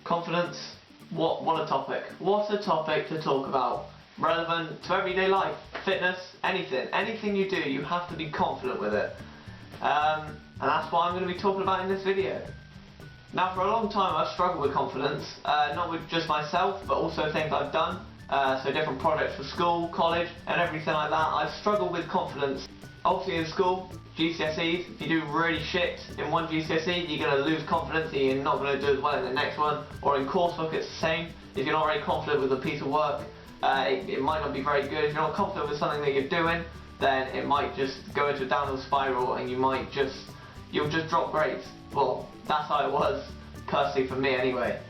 Confidence, what a topic. What a topic to talk about. Relevant to everyday life, fitness, anything. Anything you do, you have to be confident with it. And that's what I'm going to be talking about in this video. Now, for a long time I've struggled with confidence, not with just myself, but also things I've done. So different projects for school, college, and everything like that. I've struggled with confidence. Obviously in school, GCSEs, if you do really shit in one GCSE, you're going to lose confidence and you're not going to do as well in the next one. Or in coursework it's the same. If you're not very confident with a piece of work, it might not be very good. If you're not confident with something that you're doing, then it might just go into a downhill spiral and you'll just drop grades. Well, that's how it was, personally for me anyway.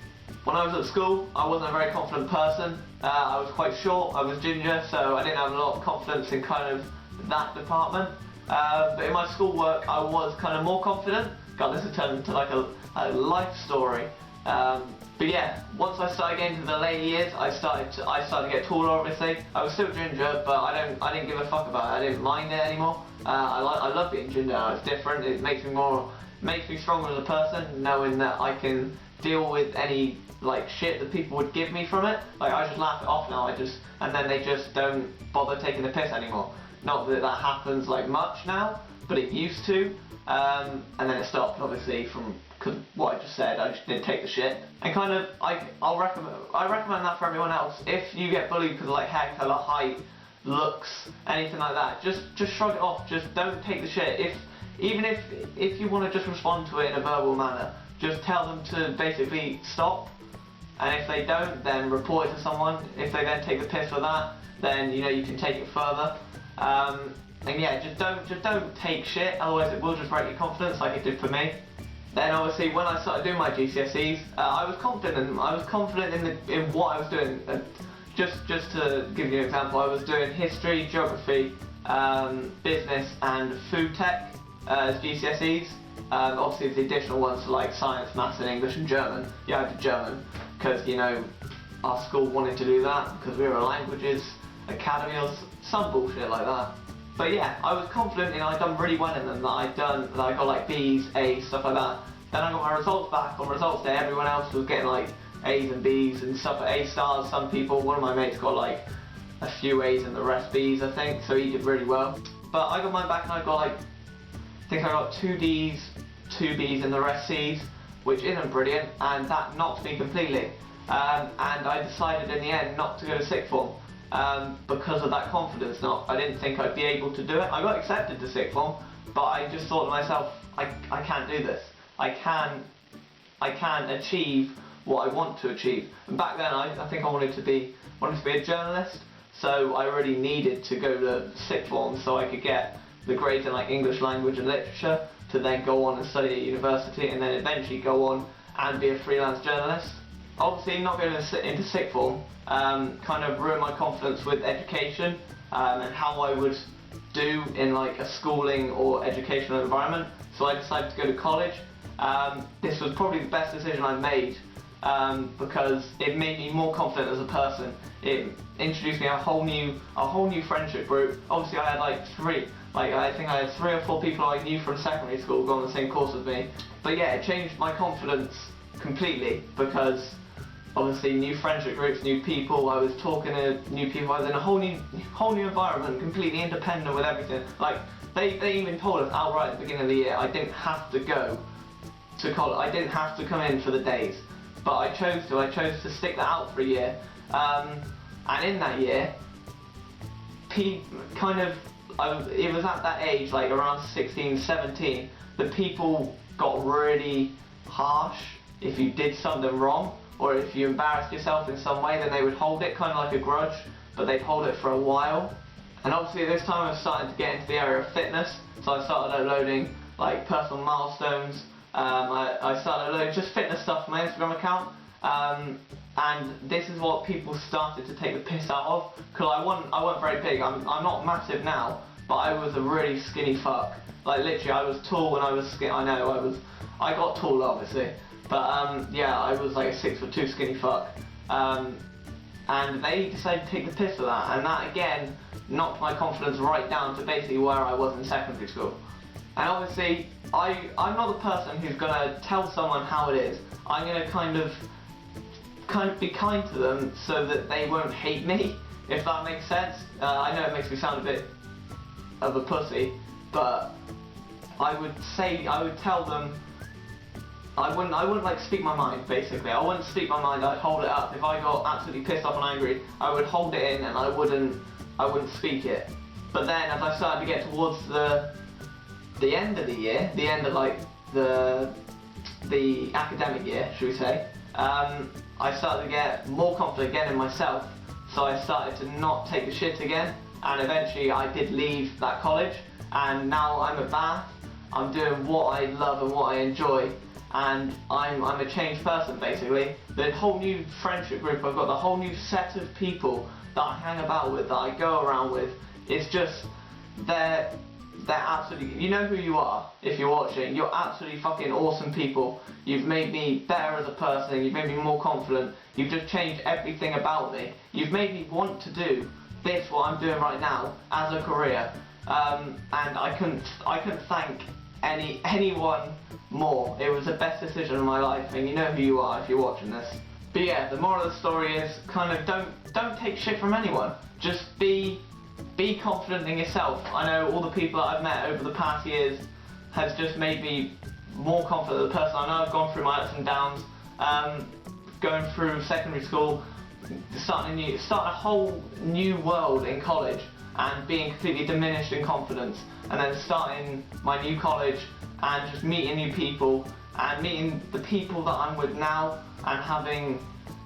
When I was at school, I wasn't a very confident person. I was quite short, I was ginger, so I didn't have a lot of confidence in kind of that department. But in my schoolwork, I was kind of more confident. God, this has turned into like a life story. But yeah, once I started getting into the later years, I started to get taller. Obviously, I was still ginger, but I didn't give a fuck about it. I didn't mind it anymore. I love being ginger now. It's different. It makes me stronger as a person, knowing that I can deal with any like shit that people would give me from it. Like I just laugh it off now. And then they just don't bother taking the piss anymore. Not that that happens like much now, but it used to. And then it stopped, obviously, because what I just said, I just didn't take the shit. And kind of, I recommend that for everyone else. If you get bullied because of like hair colour, height, looks, anything like that, just shrug it off. Just don't take the shit. Even if you want to just respond to it in a verbal manner, just tell them to basically stop. And if they don't, then report it to someone. If they then take the piss for that, then you can take it further. And yeah, just don't take shit, otherwise it will just break your confidence like it did for me. Then obviously when I started doing my GCSEs, I was confident in what I was doing. Just to give you an example, I was doing history, geography, business and food tech as GCSEs. Obviously the additional ones like science, maths and English and German. Yeah, I did German because our school wanted to do that because we were a languages academy or some bullshit like that. But yeah, I was confident I'd done really well in them, that I got like B's, A's, stuff like that. Then I got my results back on results day. Everyone else was getting like A's and B's and stuff, A stars. Some people, one of my mates got like a few A's and the rest B's, I think, so he did really well. But I got mine back and I got like, I think I got 2 D's, 2 B's and the rest C's, which isn't brilliant, and that knocked me completely. And I decided in the end not to go to sixth form. Because of that confidence. I didn't think I'd be able to do it. I got accepted to sixth form, but I just thought to myself, I can't do this. I can't achieve what I want to achieve. And back then, I think I wanted to be a journalist, so I really needed to go to sixth form so I could get the grades in like English language and literature to then go on and study at university and then eventually go on and be a freelance journalist. Obviously, not going into sixth form kind of ruined my confidence with education and how I would do in like a schooling or educational environment. So I decided to go to college. This was probably the best decision I made because it made me more confident as a person. It introduced me a whole new friendship group. Obviously, I had I think I had 3 or 4 people I knew from secondary school go on the same course as me. But yeah, it changed my confidence completely because obviously new friendship groups, new people, I was talking to new people, I was in a whole new environment, completely independent with everything. Like, they even told us outright at the beginning of the year I didn't have to go to college, I didn't have to come in for the days. But I chose to stick that out for a year. And in that year, it was at that age, like around 16, 17, that people got really harsh if you did something wrong. Or if you embarrassed yourself in some way, then they would hold it kind of like a grudge, but they'd hold it for a while. And obviously at this time I was starting to get into the area of fitness, so I started uploading like personal milestones. I started uploading just fitness stuff for my Instagram account, and this is what people started to take the piss out of, because I wasn't very big. I'm not massive now, but I was a really skinny fuck. Like literally, I was tall when I was skinny. I got taller obviously. But yeah, I was like a 6'2" skinny fuck, and they decided to take the piss of that, and that again knocked my confidence right down to basically where I was in secondary school. And obviously, I'm not the person who's gonna tell someone how it is. I'm gonna kind of kind of be kind to them so that they won't hate me, if that makes sense. I know it makes me sound a bit of a pussy, but I would tell them, I wouldn't like speak my mind, basically. I wouldn't speak my mind, I'd hold it up. If I got absolutely pissed off and angry, I would hold it in and I wouldn't speak it. But then as I started to get towards the end of the year, the end of like the academic year, should we say, I started to get more confident again in myself, so I started to not take the shit again, and eventually I did leave that college, and now I'm at Bath. I'm doing what I love and what I enjoy, and I'm a changed person, basically. The whole new friendship group I've got, the whole new set of people that I hang about with, that I go around with, it's just, they're absolutely, you know who you are if you're watching. You're absolutely fucking awesome people. You've made me better as a person, you've made me more confident, you've just changed everything about me. You've made me want to do this, what I'm doing right now, as a career. And I couldn't thank anyone more. It was the best decision of my life, and you know who you are if you're watching this. But yeah, the moral of the story is kind of don't take shit from anyone. Just be confident in yourself. I know all the people that I've met over the past years has just made me more confident as a person. I know I've gone through my ups and downs, going through secondary school, starting a whole new world in college and being completely diminished in confidence, and then starting my new college and just meeting new people and meeting the people that I'm with now and having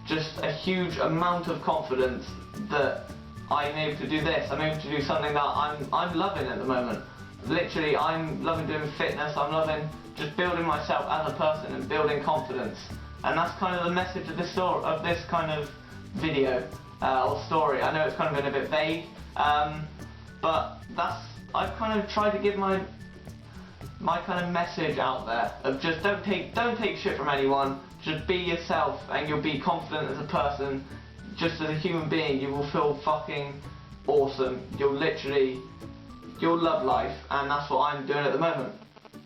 just a huge amount of confidence that I'm able to do this. I'm able to do something that I'm loving at the moment. Literally, I'm loving doing fitness. I'm loving just building myself as a person and building confidence. And that's kind of the message of this story, of this kind of video or story. I know it's kind of been a bit vague, but I've kind of tried to give my kind of message out there of just don't take shit from anyone. Just be yourself, and you'll be confident as a person. Just as a human being, you will feel fucking awesome. You'll love life, and that's what I'm doing at the moment.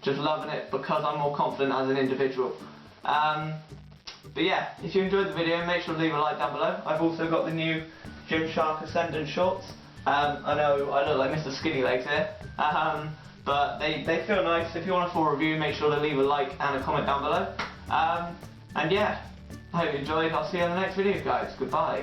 Just loving it because I'm more confident as an individual. But yeah, if you enjoyed the video, make sure to leave a like down below. I've also got the new Gymshark Ascendant shorts. I know I look like Mr. Skinny Legs here, but they feel nice. If you want a full review, make sure to leave a like and a comment down below. And yeah, I hope you enjoyed. I'll see you in the next video, guys. Goodbye.